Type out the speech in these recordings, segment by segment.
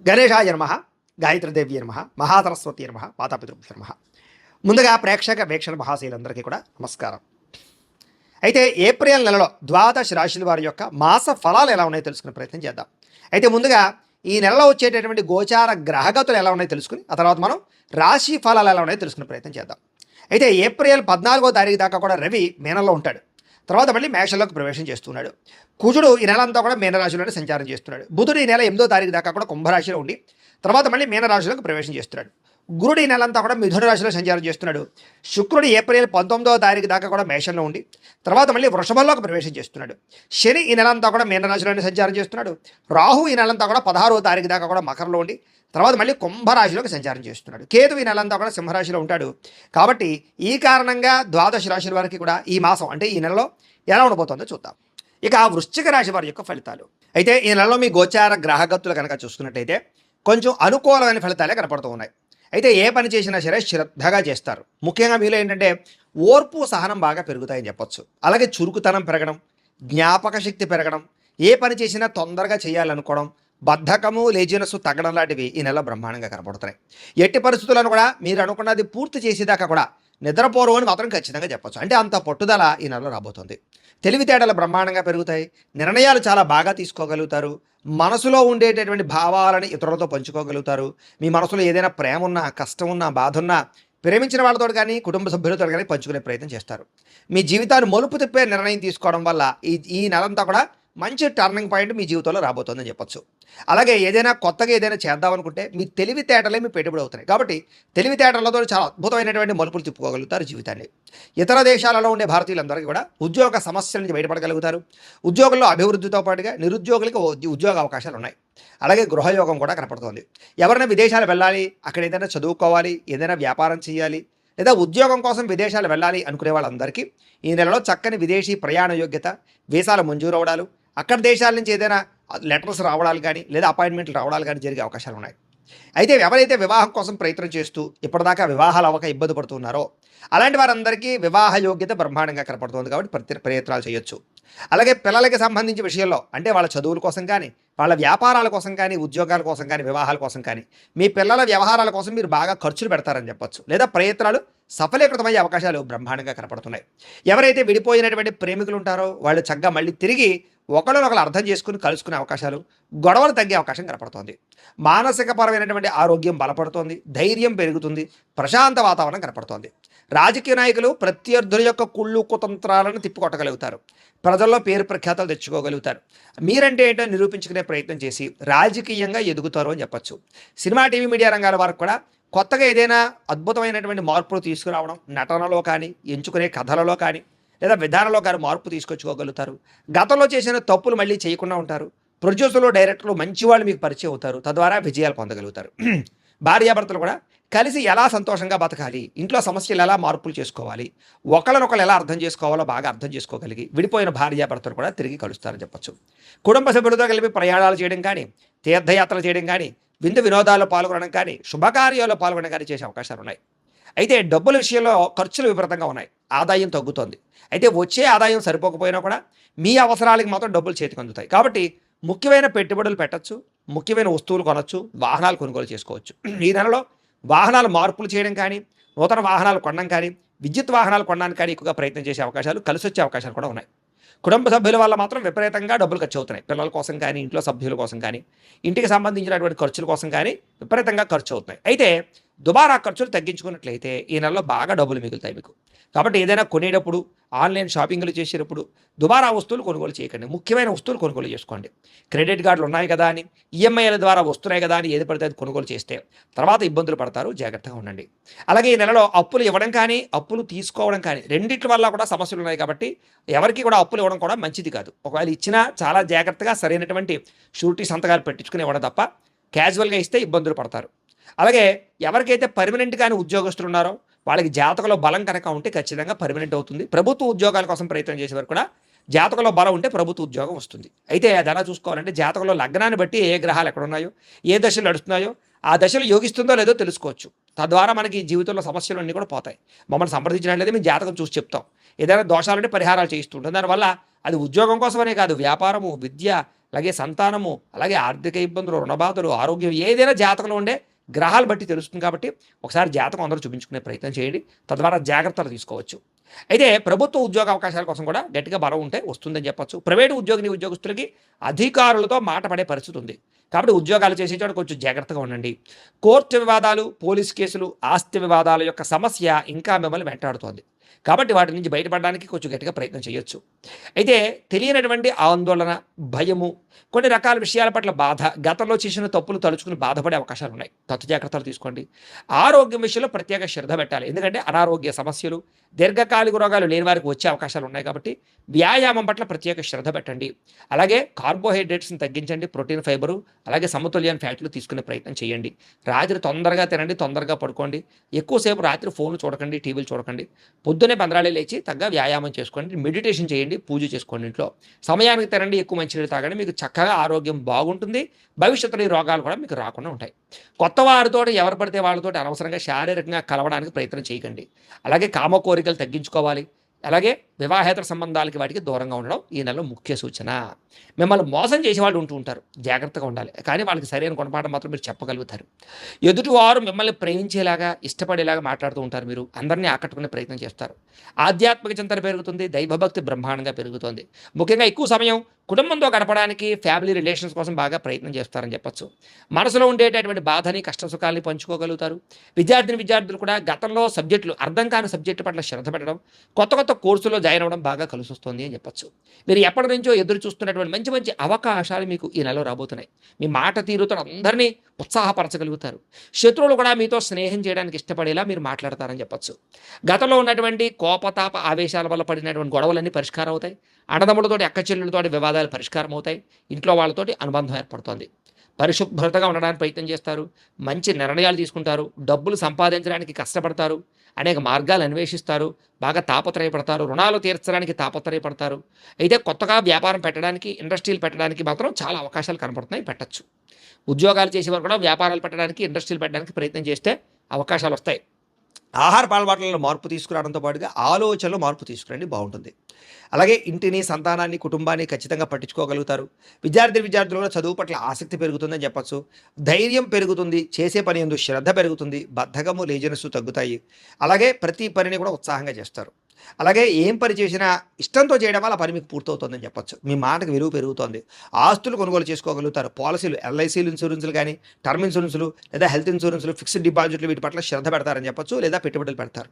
గణేశాయ నమః, గాయత్రీదేవి నమః, మహాసరస్వతి నమః, మాతాపితృభ్యో నమః. ముందుగా ప్రేక్షక వీక్షణ మహాశీలందరికీ కూడా నమస్కారం. అయితే ఏప్రిల్ నెలలో ద్వాదశ రాశుల వారి యొక్క మాస ఫలాలు ఎలా ఉన్నాయో తెలుసుకునే ప్రయత్నం చేద్దాం. అయితే ముందుగా ఈ నెలలో వచ్చేటటువంటి గోచార గ్రహగతులు ఎలా ఉన్నాయో తెలుసుకుని ఆ తర్వాత మనం రాశి ఫలాలు ఎలా ఉన్నాయో తెలుసుకునే ప్రయత్నం చేద్దాం. అయితే ఏప్రిల్ 14వ తారీఖు దాకా కూడా రవి మీనంలో ఉంటాడు. తర్వాత మళ్ళీ మేషంలోకి ప్రవేశం చేస్తున్నాడు. కుజుడు ఈ నెల అంతా కూడా మీనరాశిలోనే సంచారం చేస్తున్నాడు. బుధుడు ఈ నెల 8వ తారీఖు దాకా కూడా కుంభరాశిలో ఉండి తర్వాత మళ్ళీ మీనరాశిలోకి ప్రవేశం చేస్తున్నాడు. గురుడు ఈ నెల అంతా కూడా మిథున రాశిలో సంచారం చేస్తున్నాడు. శుక్రుడు ఏప్రిల్ 19వ తారీఖు దాకా కూడా మేషంలో ఉండి తర్వాత మళ్ళీ వృషభంలోకి ప్రవేశం చేస్తున్నాడు. శని ఈ నెల అంతా కూడా మీనరాశిలోనే సంచారం చేస్తున్నాడు. రాహు ఈ నెలంతా కూడా 16వ తారీఖు దాకా కూడా మకరంలో ఉండి తర్వాత మళ్ళీ కుంభరాశిలోకి సంచారం చేస్తున్నాడు. కేతు ఈ నెలంతా కూడా సింహరాశిలో ఉంటాడు. కాబట్టి ఈ కారణంగా ద్వాదశ రాశుల వారికి కూడా ఈ మాసం అంటే ఈ నెలలో ఎలా ఉండబోతుందో చూద్దాం. ఇక వృశ్చిక రాశి వారి యొక్క ఫలితాలు. అయితే ఈ నెలలో మీ గోచార గ్రహగతులు కనుక చూసుకున్నట్టయితే కొంచెం అనుకూలమైన ఫలితాలే కనపడుతూ ఉన్నాయి. అయితే ఏ పని చేసినా సరే శ్రద్ధగా చేస్తారు. ముఖ్యంగా మీలో ఏంటంటే ఓర్పు సహనం బాగా పెరుగుతాయని చెప్పొచ్చు. అలాగే చురుకుతనం పెరగడం, జ్ఞాపక శక్తి పెరగడం, ఏ పని చేసినా తొందరగా చేయాలనుకోవడం, బద్ధకము లేజినెస్ తగ్గడం లాంటివి ఈ నెల బ్రహ్మాండంగా కనపడుతున్నాయి. ఎట్టి పరిస్థితులను కూడా మీరు అనుకున్నది పూర్తి చేసేదాకా కూడా నిద్రపోరు అని మాత్రం ఖచ్చితంగా చెప్పొచ్చు. అంటే అంత పట్టుదల ఈ నెలలో రాబోతుంది. తెలివితేటలు బ్రహ్మాండంగా పెరుగుతాయి. నిర్ణయాలు చాలా బాగా తీసుకోగలుగుతారు. మనసులో ఉండేటటువంటి భావాలను ఇతరులతో పంచుకోగలుగుతారు. మీ మనసులో ఏదైనా ప్రేమ ఉన్నా, కష్టం ఉన్నా, బాధ ఉన్నా ప్రేమించిన వాళ్ళతో కానీ కుటుంబ సభ్యులతో కానీ పంచుకునే ప్రయత్నం చేస్తారు. మీ జీవితాన్ని మలుపు తిప్పే నిర్ణయం తీసుకోవడం వల్ల ఈ నెలంతా కూడా మంచి టర్నింగ్ పాయింట్ మీ జీవితంలో రాబోతుందని చెప్పొచ్చు. అలాగే ఏదైనా కొత్తగా ఏదైనా చేద్దామనుకుంటే మీ తెలివితేటలే మీ పెట్టుబడి అవుతున్నాయి. కాబట్టి తెలివితేటలతో చాలా అద్భుతమైన మలుపులు తిప్పుకోగలుగుతారు జీవితాన్ని. ఇతర దేశాలలో ఉండే భారతీయులందరికీ కూడా ఉద్యోగ సమస్యల నుంచి బయటపడగలుగుతారు. ఉద్యోగంలో అభివృద్ధితో పాటుగా నిరుద్యోగులకి ఉద్యోగ అవకాశాలు ఉన్నాయి. అలాగే గృహయోగం కూడా కనపడుతోంది. ఎవరైనా విదేశాలు వెళ్ళాలి, అక్కడ ఏదైనా చదువుకోవాలి, ఏదైనా వ్యాపారం చేయాలి లేదా ఉద్యోగం కోసం విదేశాలు వెళ్ళాలి అనుకునే వాళ్ళందరికీ ఈ నెలలో చక్కని విదేశీ ప్రయాణ యోగ్యత, వీసాల మంజూరు అవడాలు, అక్కడ దేశాల నుంచి ఏదైనా లెటర్స్ రావడాలు కానీ లేదా అపాయింట్మెంట్లు రావడాలు కానీ జరిగే అవకాశాలు ఉన్నాయి. అయితే ఎవరైతే వివాహం కోసం ప్రయత్నం చేస్తూ ఇప్పటిదాకా వివాహాలు అవ్వక ఇబ్బంది పడుతున్నారో అలాంటి వారందరికీ వివాహ యోగ్యత బ్రహ్మాండంగా కనపడుతుంది. కాబట్టి ప్రయత్నాలు చేయొచ్చు. అలాగే పిల్లలకి సంబంధించిన విషయంలో అంటే వాళ్ళ చదువుల కోసం కానీ, వాళ్ళ వ్యాపారాల కోసం కానీ, ఉద్యోగాల కోసం కానీ, వివాహాల కోసం కానీ, మీ పిల్లల వ్యవహారాల కోసం మీరు బాగా ఖర్చులు పెడతారని చెప్పొచ్చు. లేదా ప్రయత్నాలు సఫలీకృతమయ్యే అవకాశాలు బ్రహ్మాండంగా కనపడుతున్నాయి. ఎవరైతే విడిపోయినటువంటి ప్రేమికులు ఉంటారో వాళ్ళు చక్కగా మళ్ళీ తిరిగి ఒకరినొకరు అర్థం చేసుకుని కలుసుకునే అవకాశాలు, గొడవలు తగ్గే అవకాశం కనపడుతోంది. మానసికపరమైనటువంటి ఆరోగ్యం బలపడుతోంది, ధైర్యం పెరుగుతుంది, ప్రశాంత వాతావరణం కనపడుతోంది. రాజకీయ నాయకులు ప్రత్యర్థుల యొక్క కుళ్ళు కుతంత్రాలను తిప్పికొట్టగలుగుతారు. ప్రజల్లో పేరు ప్రఖ్యాతలు తెచ్చుకోగలుగుతారు. మీరంటే ఏంటో నిరూపించుకునే ప్రయత్నం చేసి రాజకీయంగా ఎదుగుతారు అని చెప్పచ్చు. సినిమా, టీవీ, మీడియా రంగాల వారికి కూడా కొత్తగా ఏదైనా అద్భుతమైనటువంటి మార్పులు తీసుకురావడం, నటనలో కానీ, ఎంచుకునే కథలలో కానీ లేదా విధానంలో కానీ మార్పు తీసుకొచ్చుకోగలుగుతారు. గతంలో చేసిన తప్పులు మళ్ళీ చేయకుండా ఉంటారు. ప్రొడ్యూసర్లు, డైరెక్టర్లు మంచి వాళ్ళు మీకు పరిచయం అవుతారు. తద్వారా విజయాలు పొందగలుగుతారు. భార్యాభర్తలు కూడా కలిసి ఎలా సంతోషంగా బతకాలి, ఇంట్లో సమస్యలు ఎలా మార్పులు చేసుకోవాలి, ఒకళ్ళనొకళ్ళు ఎలా అర్థం చేసుకోవాలో బాగా అర్థం చేసుకోగలిగి విడిపోయిన భార్యాభర్తలు కూడా తిరిగి కలుస్తారని చెప్పచ్చు. కుటుంబ సభ్యులతో కలిపి ప్రయాణాలు చేయడం కానీ, తీర్థయాత్రలు చేయడం కానీ, విందు వినోదాల్లో పాల్గొనడం కానీ, శుభకార్యాల్లో పాల్గొనడం కానీ చేసే అవకాశాలు ఉన్నాయి. అయితే డబ్బుల విషయంలో ఖర్చులు విపరీతంగా ఉన్నాయి. ఆదాయం తగ్గుతోంది. అయితే వచ్చే ఆదాయం సరిపోకపోయినా కూడా మీ అవసరాలకి మాత్రం డబ్బులు చేతికి అందుతాయి. కాబట్టి ముఖ్యమైన పెట్టుబడులు పెట్టచ్చు, ముఖ్యమైన వస్తువులు కొనవచ్చు, వాహనాలు కొనుగోలు చేసుకోవచ్చు. ఈ నెలలో వాహనాలు మార్పులు చేయడం కానీ, నూతన వాహనాలు కొనడం కానీ, విద్యుత్ వాహనాలు కొనడానికి కానీ ఎక్కువగా ప్రయత్నం చేసే అవకాశాలు, కలిసి వచ్చే అవకాశాలు కూడా ఉన్నాయి. కుటుంబ సభ్యుల వల్ల మాత్రం విపరీతంగా డబ్బులు ఖర్చు అవుతున్నాయి. పిల్లల కోసం కానీ, ఇంట్లో సభ్యుల కోసం కానీ, ఇంటికి సంబంధించినటువంటి ఖర్చుల కోసం కానీ విపరీతంగా ఖర్చు అవుతున్నాయి. అయితే దుబారా ఖర్చులు తగ్గించుకున్నట్లయితే ఈ నెలలో బాగా డబ్బులు మిగులుతాయి మీకు. కాబట్టి ఏదైనా కొనేటప్పుడు, ఆన్లైన్ షాపింగ్లు చేసేటప్పుడు దుబారా వస్తువులు కొనుగోలు చేయకండి. ముఖ్యమైన వస్తువులు కొనుగోలు చేసుకోండి. క్రెడిట్ కార్డులు ఉన్నాయి కదా అని, ఈఎంఐల ద్వారా వస్తున్నాయి కదా అని ఏది పడితే అది కొనుగోలు చేస్తే తర్వాత ఇబ్బందులు పడతారు. జాగ్రత్తగా ఉండండి. అలాగే ఈ నెలలో అప్పులు ఇవ్వడం కానీ, అప్పులు తీసుకోవడం కానీ రెండిట్ల వల్ల కూడా సమస్యలు ఉన్నాయి. కాబట్టి ఎవరికి కూడా అప్పులు ఇవ్వడం కూడా మంచిది కాదు. ఒకవేళ ఇచ్చినా చాలా జాగ్రత్తగా సరైనటువంటి షూరిటీ సంతకాలు పెట్టించుకుని ఇవ్వడం తప్ప క్యాజువల్గా ఇస్తే ఇబ్బందులు పడతారు. అలాగే ఎవరికైతే పర్మనెంట్ కానీ ఉద్యోగస్తులు ఉన్నారో వాళ్ళకి జాతకంలో బలం కనుక ఉంటే ఖచ్చితంగా పర్మనెంట్ అవుతుంది. ప్రభుత్వ ఉద్యోగాల కోసం ప్రయత్నం చేసేవారు కూడా జాతకంలో బలం ఉంటే ప్రభుత్వ ఉద్యోగం వస్తుంది. అయితే అది ఎలా చూసుకోవాలంటే జాతకంలో లగ్నాన్ని బట్టి ఏ గ్రహాలు ఎక్కడ ఉన్నాయో, ఏ దశలు నడుస్తున్నాయో ఆ దశలు యోగిస్తుందో లేదో తెలుసుకోవచ్చు. తద్వారా మనకి జీవితంలో సమస్యలు అన్నీ కూడా పోతాయి. మమ్మల్ని సంప్రదించినట్లయితే మేము జాతకం చూసి చెప్తాం. ఏదైనా దోషాలుంటే పరిహారాలు చేయిస్తుంటాం. దానివల్ల అది ఉద్యోగం కోసమనే కాదు, వ్యాపారము, విద్య, అలాగే సంతానము, అలాగే ఆర్థిక ఇబ్బందులు, రుణబాధలు, ఆరోగ్యం ఏదైనా జాతకంలో ఉండే గ్రహాలు బట్టి తెలుస్తుంది కాబట్టి ఒకసారి జాతకం అందరూ చూపించుకునే ప్రయత్నం చేయండి. తద్వారా జాగ్రత్తలు తీసుకోవచ్చు. అయితే ప్రభుత్వ ఉద్యోగ అవకాశాల కోసం కూడా గట్టిగా బలం ఉంటే వస్తుందని చెప్పొచ్చు. ప్రైవేటు ఉద్యోగస్తులకి అధికారులతో మాట పడే పరిస్థితి ఉంది. కాబట్టి ఉద్యోగాలు చేసే చోట కొంచెం జాగ్రత్తగా ఉండండి. కోర్టు వివాదాలు, పోలీస్ కేసులు, ఆస్తి వివాదాల యొక్క సమస్య ఇంకా మిమ్మల్ని వెంటాడుతోంది. కాబట్టి వాటి నుంచి బయటపడడానికి కొంచెం గట్టిగా ప్రయత్నం చేయొచ్చు. అయితే తెలియనటువంటి ఆందోళన, భయము, కొన్ని రకాల విషయాల పట్ల బాధ, గతంలో చేసిన తప్పులు తలుచుకుని బాధపడే అవకాశాలు ఉన్నాయి. తత్తు జాగ్రత్తలు తీసుకోండి. ఆరోగ్యం విషయంలో ప్రత్యేక శ్రద్ధ పెట్టాలి. ఎందుకంటే అనారోగ్య సమస్యలు, దీర్ఘకాలిక రోగాలు లేని వారికి వచ్చే అవకాశాలు ఉన్నాయి కాబట్టి వ్యాయామం పట్ల ప్రత్యేక శ్రద్ధ పెట్టండి. అలాగే కార్బోహైడ్రేట్స్ని తగ్గించండి. ప్రోటీన్, ఫైబరు, అలాగే సమతుల్యాన్ని ఫ్యాట్లు తీసుకునే ప్రయత్నం చేయండి. రాత్రి తొందరగా తినండి, తొందరగా పడుకోండి. ఎక్కువసేపు రాత్రి ఫోన్లు చూడకండి, టీవీలు చూడకండి. పొద్దునే పంద్రాలే లేచి తగ్గ వ్యాయామం చేసుకోండి, మెడిటేషన్ చేయండి, పూజ చేసుకోండి. ఇంట్లో సమయానికి తినండి, ఎక్కువ మంచినీళ్ళు తాగండి. మీకు చక్కగా ఆరోగ్యం బాగుంటుంది. భవిష్యత్తులో ఈ రోగాలు కూడా మీకు రాకుండా ఉంటాయి. కొత్త వారితో ఎవరు పడితే వాళ్ళతో అనవసరంగా శారీరకంగా కలవడానికి ప్రయత్నం చేయకండి. అలాగే కామ కోరికలు తగ్గించుకోవాలి. అలాగే వివాహేతర సంబంధాలకి వాటికి దూరంగా ఉండడం ఈ నెలలో ముఖ్య సూచన. మిమ్మల్ని మోసం చేసేవాళ్ళు ఉంటూ ఉంటారు, జాగ్రత్తగా ఉండాలి. కానీ వాళ్ళకి సరైన గుణపాఠం మాత్రం మీరు చెప్పగలుగుతారు. ఎదుటివారు మిమ్మల్ని ప్రేమించేలాగా, ఇష్టపడేలాగా మాట్లాడుతూ ఉంటారు. మీరు అందరినీ ఆకట్టుకునే ప్రయత్నం చేస్తారు. ఆధ్యాత్మిక చింతన పెరుగుతుంది, దైవభక్తి బ్రహ్మాండంగా పెరుగుతుంది. ముఖ్యంగా ఎక్కువ సమయం కుటుంబంతో గడపడానికి, ఫ్యామిలీ రిలేషన్స్ కోసం బాగా ప్రయత్నం చేస్తారని చెప్పొచ్చు. మనసులో ఉండేటటువంటి బాధని, కష్టసుఖాలని పంచుకోగలుగుతారు. విద్యార్థులు కూడా గతంలో సబ్జెక్టులు అర్థం కాని సబ్జెక్టు పట్ల శ్రద్ధ పెట్టడం, కొత్త కోర్సులో జాయిన్ అవ్వడం బాగా కలిసి వస్తుంది అని చెప్పొచ్చు. మీరు ఎప్పటి నుంచో ఎదురు చూస్తున్నటువంటి మంచి మంచి అవకాశాలు మీకు ఈ నెలలో రాబోతున్నాయి. మీ మాట తీరుతో అందరినీ ఉత్సాహపరచగలుగుతారు. శత్రువులు కూడా మీతో స్నేహం చేయడానికి ఇష్టపడేలా మీరు మాట్లాడతారని చెప్పొచ్చు. గతంలో ఉన్నటువంటి కోపతాప ఆవేశాల వల్ల పడినటువంటి గొడవలన్నీ పరిష్కారం అవుతాయి. అన్నదమ్ములతోటి, అక్కచెల్లెలతోటి వివాదాలు పరిష్కారం అవుతాయి. ఇంట్లో వాళ్ళతోటి అనుబంధం ఏర్పడుతుంది. పరిశుభ్రతగా ఉండడానికి ప్రయత్నం చేస్తారు. మంచి నిర్ణయాలు తీసుకుంటారు. డబ్బులు సంపాదించడానికి కష్టపడతారు. అనేక మార్గాలు అన్వేషిస్తారు. బాగా తాపత్రయపడతారు. రుణాలు తీర్చడానికి తాపత్రయపడతారు. అయితే కొత్తగా వ్యాపారం పెట్టడానికి, ఇండస్ట్రీలు పెట్టడానికి మాత్రం చాలా అవకాశాలు కనపడుతున్నాయి, పెట్టచ్చు. ఉద్యోగాలు చేసేవారు కూడా వ్యాపారాలు పెట్టడానికి, ఇండస్ట్రీలు పెట్టడానికి ప్రయత్నం చేస్తే అవకాశాలు వస్తాయి. ఆహార అలవాట్లలో మార్పు తీసుకురావడంతో పాటుగా ఆలోచనలో మార్పు తీసుకురండి, బాగుంటుంది. అలాగే ఇంటిని, సంతానాన్ని, కుటుంబాన్ని ఖచ్చితంగా పట్టించుకోగలుగుతారు. విద్యార్థులు కూడా చదువు పట్ల ఆసక్తి పెరుగుతుందని చెప్పచ్చు. ధైర్యం పెరుగుతుంది. చేసే పని యందు శ్రద్ధ పెరుగుతుంది. బద్ధకము, లేజినెస్ తగ్గుతాయి. అలాగే ప్రతి పనిని కూడా ఉత్సాహంగా చేస్తారు. అలాగే ఏం పని చేసినా ఇష్టంతో చేయడం వల్ల ఆ పని మీకు పూర్తవుతుందని చెప్పొచ్చు. మీ మాటకు విలువ పెరుగుతోంది. ఆస్తులు కొనుగోలు చేసుకోగలుగుతారు. పాలసీలు, ఎల్ఐసీలు, ఇన్సూరెన్సులు కానీ, టర్మ్ ఇన్సూరెన్సులు లేదా హెల్త్ ఇన్సూరెన్సులు, ఫిక్స్డ్ డిపాజిట్లు వీటి పట్ల శ్రద్ధ పెడతారని చెప్పొచ్చు. లేదా పెట్టుబడులు పెడతారు.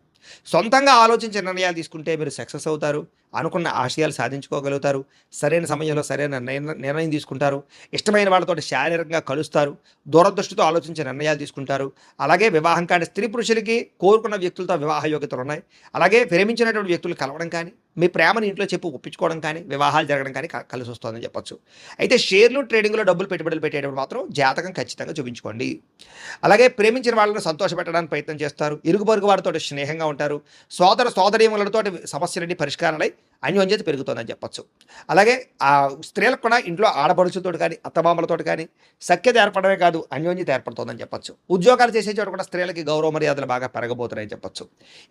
సొంతంగా ఆలోచించే నిర్ణయాలు తీసుకుంటే మీరు సక్సెస్ అవుతారు. అనుకున్న ఆశయాలు సాధించుకోగలుగుతారు. సరైన సమయంలో సరైన నిర్ణయం తీసుకుంటారు. ఇష్టమైన వాళ్ళతో శారీరకంగా కలుస్తారు. దూరదృష్టితో ఆలోచించే నిర్ణయాలు తీసుకుంటారు. అలాగే వివాహం కాని స్త్రీ పురుషులకి కోరుకున్న వ్యక్తులతో వివాహ యోగ్యతలు ఉన్నాయి. అలాగే ప్రేమించినటువంటి వ్యక్తులు కలవడం కానీ, మీ ప్రేమని ఇంట్లో చెప్పి ఒప్పించుకోవడం కానీ, వివాహాలు జరగడం కానీ కలిసి వస్తుందని చెప్పొచ్చు. అయితే షేర్లు, ట్రేడింగ్లో డబ్బులు పెట్టుబడులు పెట్టేటప్పుడు మాత్రం జాతకం ఖచ్చితంగా చూపించుకోండి. అలాగే ప్రేమించిన వాళ్ళని సంతోషపెట్టడానికి ప్రయత్నం చేస్తారు. ఇరుగు పొరుగు వారితో స్నేహంగా ఉంటారు. సోదరీమణులతో సమస్యలన్నీ పరిష్కారాలై అన్యోన్యత పెరుగుతుందని చెప్పొచ్చు. అలాగే ఆ స్త్రీలకు కూడా ఇంట్లో ఆడపడుచులతో కానీ, అత్తమామలతో కానీ సఖ్యత ఏర్పడమే కాదు, అన్యోన్యత ఏర్పడుతుందని చెప్పొచ్చు. ఉద్యోగాలు చేసే చోట కూడా స్త్రీలకి గౌరవ మర్యాదలు బాగా పెరగబోతున్నాయని చెప్పొచ్చు.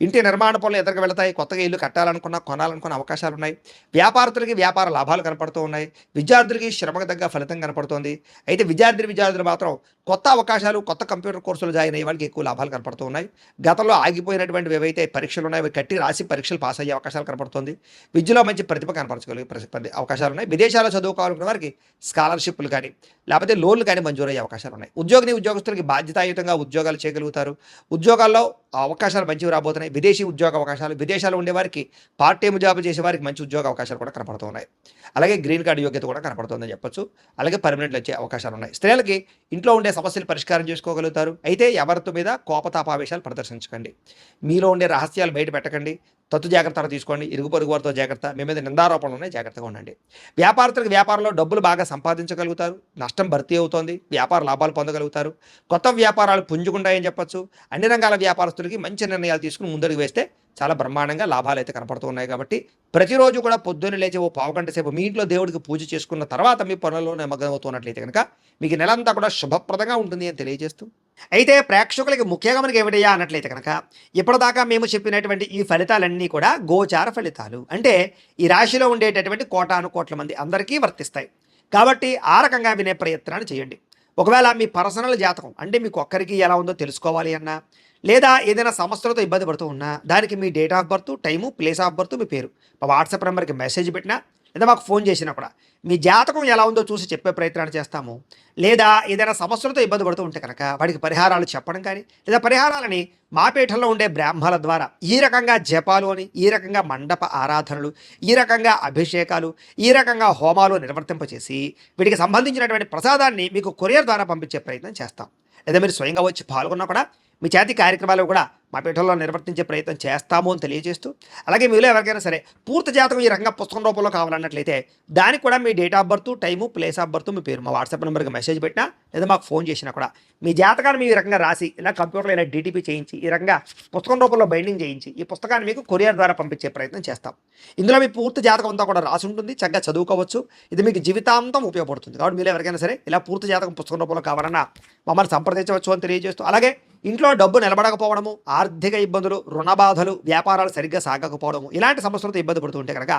ఇంటి నిర్మాణ పనులు ఎదురుగా వెళతాయి. కొత్తగా ఇల్లు కట్టాలనుకున్న, కొనాలనుకున్న అవకాశాలు ఉన్నాయి. వ్యాపారస్తులకి వ్యాపార లాభాలు కనపడుతూ ఉన్నాయి. విద్యార్థులకి శ్రమకు తగ్గ ఫలితం కనపడుతోంది. అయితే విద్యార్థులు మాత్రం కొత్త అవకాశాలు, కొత్త కంప్యూటర్ కోర్సులు జాయిన్ అయ్యే వాళ్ళకి ఎక్కువ లాభాలు కనపడుతూ ఉన్నాయి. గతంలో ఆగిపోయినటువంటి ఏవైతే పరీక్షలు ఉన్నాయో అవి కట్టి రాసి పరీక్షలు పాస్ అయ్యే అవకాశాలు కనపడుతుంది. విద్యలో మంచి ప్రతిభ కనపరచగలిగే అవకాశాలు ఉన్నాయి. విదేశాల్లో చదువుకోవాలనుకున్న వారికి స్కాలర్షిప్లు కానీ, లేకపోతే లోన్లు కానీ మంజూరయ్యే అవకాశాలు ఉన్నాయి. ఉద్యోగస్తులకి బాధ్యతాయుతంగా ఉద్యోగాలు చేయగలుగుతారు. ఉద్యోగాల్లో అవకాశాలు మంచివి రాబోతున్నాయి. విదేశీ ఉద్యోగ అవకాశాలు, విదేశాల్లో ఉండే వారికి, పార్ట్ టైం జాబ్ చేసే వారికి మంచి ఉద్యోగ అవకాశాలు కూడా కనపడుతున్నాయి. అలాగే గ్రీన్ కార్డు యోగ్యత కూడా కనపడుతుందని చెప్పొచ్చు. అలాగే పర్మనెంట్లు వచ్చే అవకాశాలు ఉన్నాయి. స్త్రీలకి ఇంట్లో ఉండే సమస్యలు పరిష్కారం చేసుకోగలుగుతారు. అయితే ఎవరితో మీద కోపతాపావేశాలు ప్రదర్శించకండి. మీలో ఉండే రహస్యాలు బయట పెట్టకండి. తత్తు జాగ్రత్తలు తీసుకోండి. ఇరుగు పొరుగు వారితో జాగ్రత్త. మీ మీద నిందారోపణలు ఉన్నాయి, జాగ్రత్తగా ఉండండి. వ్యాపారస్తులకు వ్యాపారంలో డబ్బులు బాగా సంపాదించగలుగుతారు. నష్టం భర్తీ అవుతోంది. వ్యాపార లాభాలు పొందగలుగుతారు. కొత్త వ్యాపారాలు పుంజుకుంటాయని చెప్పొచ్చు. అన్ని రంగాల వ్యాపారస్తులకి మంచి నిర్ణయాలు తీసుకుని ముందడుగు వేస్తే చాలా బ్రహ్మాండంగా లాభాలు అయితే కనపడుతూ ఉన్నాయి. కాబట్టి ప్రతిరోజు కూడా పొద్దున్న లేచి ఓ పావుగంట సేపు మీ ఇంట్లో దేవుడికి పూజ చేసుకున్న తర్వాత మీ పనుల్లో నిమగ్నం అవుతున్నట్లయితే కనుక మీకు నెలంతా కూడా శుభప్రదంగా ఉంటుంది అని తెలియజేస్తూ, అయితే ప్రేక్షకులకి ముఖ్యంగా మనకి ఏమిటయ్యా అన్నట్లయితే కనుక ఇప్పటిదాకా మేము చెప్పినటువంటి ఈ ఫలితాలన్నీ కూడా గోచార ఫలితాలు. అంటే ఈ రాశిలో ఉండేటటువంటి కోటాను కోట్ల మంది అందరికీ వర్తిస్తాయి. కాబట్టి ఆ రకంగా వినే ప్రయత్నాన్ని చేయండి. ఒకవేళ మీ పర్సనల్ జాతకం అంటే మీకు ఒక్కరికి ఎలా ఉందో తెలుసుకోవాలి అన్నా, లేదా ఏదైనా సమస్యలతో ఇబ్బంది పడుతూ ఉన్నా, దానికి మీ date of birth, time, place of birth, మీ పేరు మా వాట్సాప్ నెంబర్కి మెసేజ్ పెట్టినా, లేదా మాకు ఫోన్ చేసినా కూడా మీ జాతకం ఎలా ఉందో చూసి చెప్పే ప్రయత్నాన్ని చేస్తాము. లేదా ఏదైనా సమస్యలతో ఇబ్బంది పడుతూ ఉంటే కనుక వాడికి పరిహారాలు చెప్పడం కానీ, లేదా పరిహారాలని మా పీఠంలో ఉండే బ్రాహ్మణుల ద్వారా ఈ రకంగా జపాలు అని, ఈ రకంగా మండప ఆరాధనలు, ఈ రకంగా అభిషేకాలు, ఈ రకంగా హోమాలు నిర్వర్తింపచేసి వీటికి సంబంధించినటువంటి ప్రసాదాన్ని మీకు కొరియర్ ద్వారా పంపించే ప్రయత్నం చేస్తాం. లేదా మీరు స్వయంగా వచ్చి పాల్గొన్నా కూడా మీ చేతి కార్యక్రమాలు కూడా మా పీఠంలో నిర్వర్తించే ప్రయత్నం చేస్తాము అని తెలియజేస్తూ, అలాగే మీలో ఎవరికైనా సరే పూర్తి జాతకం ఈ రకంగా పుస్తకం రూపంలో కావాలన్నట్లయితే దానికి కూడా మీ date of birth, time, place of birth, మీ పేరు మా వాట్సాప్ నెంబర్కి మెసేజ్ పెట్టినా, లేదా మాకు ఫోన్ చేసినా కూడా మీ జాతకాన్ని మీ రకంగా రాసి ఇలా కంప్యూటర్లో ఇలా డీటీపీ చేయించి ఈ రకంగా పుస్తకం రూపంలో బైండింగ్ చేయించి ఈ పుస్తకాన్ని మీకు కొరియర్ ద్వారా పంపించే ప్రయత్నం చేస్తాం. ఇందులో మీ పూర్తి జాతకం అంతా కూడా రాసి ఉంటుంది, చక్కగా చదువుకోవచ్చు. ఇది మీకు జీవితాంతం ఉపయోగపడుతుంది. కాబట్టి మీరు ఎవరికైనా సరే ఇలా పూర్తి జాతకం పుస్తకం రూపంలో కావాలన్నా మమ్మల్ని సంప్రదించవచ్చు అని తెలియజేస్తూ, అలాగే ఇంట్లో డబ్బు నిలబడకపోవడము, ఆర్థిక ఇబ్బందులు, రుణ బాధలు, వ్యాపారాలు సరిగ్గా సాగకపోవడము, ఇలాంటి సమస్యలతో ఇబ్బంది పడుతూ ఉంటే కనుక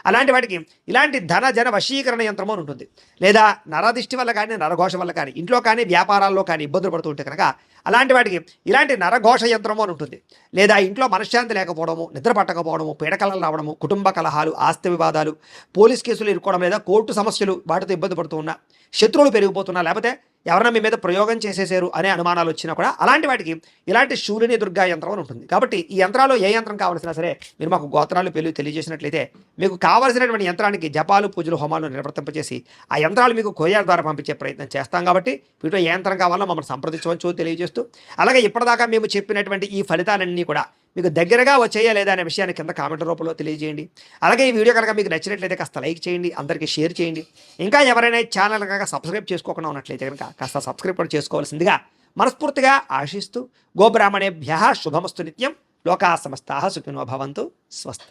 అలాంటి వాటికి ఇలాంటి ధన జన వశీకరణ యంత్రము అని ఉంటుంది. లేదా నరదిష్టి వల్ల కానీ, నరఘోష వల్ల కానీ, ఇంట్లో కానీ వ్యాపారాల్లో కానీ ఇబ్బందులు పడుతూ ఉంటే కనుక అలాంటి వాటికి ఇలాంటి నరఘోష యంత్రము అని ఉంటుంది. లేదా ఇంట్లో మనశ్శాంతి లేకపోవడము, నిద్ర పట్టకపోవడము, పీడకలలు రావడము, కుటుంబ కలహాలు, ఆస్తి వివాదాలు, పోలీస్ కేసులు ఇరుక్కోవడం, లేదా కోర్టు సమస్యలు వాటితో ఇబ్బంది పడుతూ ఉన్నా, శత్రువులు పెరిగిపోతున్నా, లేకపోతే ఎవరైనా మీ మీద ప్రయోగం చేసేసారు అనే అనుమానాలు వచ్చినా కూడా అలాంటి వాటికి ఇలాంటి శూలిని దుర్గా యంత్రం అని ఉంటుంది. కాబట్టి ఈ యంత్రాలు ఏ యంత్రం కావాల్సినా సరే మీరు మాకు గోత్రాలు పేర్లు తెలియజేసినట్లయితే మీకు కావాల్సినటువంటి యంత్రానికి జపాలు, పూజలు, హోమాలు నిర్వర్తింపచేసి ఆ యంత్రాలు మీకు కొరియర్ ద్వారా పంపించే ప్రయత్నం చేస్తాం. కాబట్టి వీటిలో ఏ యంత్రం కావాలో మమ్మల్ని సంప్రదించవచ్చు తెలియజేస్తూ, అలాగే ఇప్పటిదాకా మేము చెప్పినటువంటి ఈ ఫలితాలన్నీ కూడా మీకు దగ్గరగా వచ్చేయా లేదా అనే విషయాన్ని కింద కామెంట్ రూపంలో తెలియజేయండి. అలాగే ఈ వీడియో కనుక మీకు నచ్చినట్లయితే కాస్త లైక్ చేయండి, అందరికీ షేర్ చేయండి. ఇంకా ఎవరైనా ఛానల్ కనుక సబ్స్క్రైబ్ చేసుకోకుండా ఉన్నట్లయితే కనుక కాస్త సబ్స్క్రైబ్ కూడా చేసుకోవాల్సిందిగా మనస్ఫూర్తిగా ఆశిస్తూ, గోబ్రాహ్మణేభ్యః శుభమస్తు నిత్యం, లోకా సమస్తాః సుఖినో భవంతు, స్వస్తి.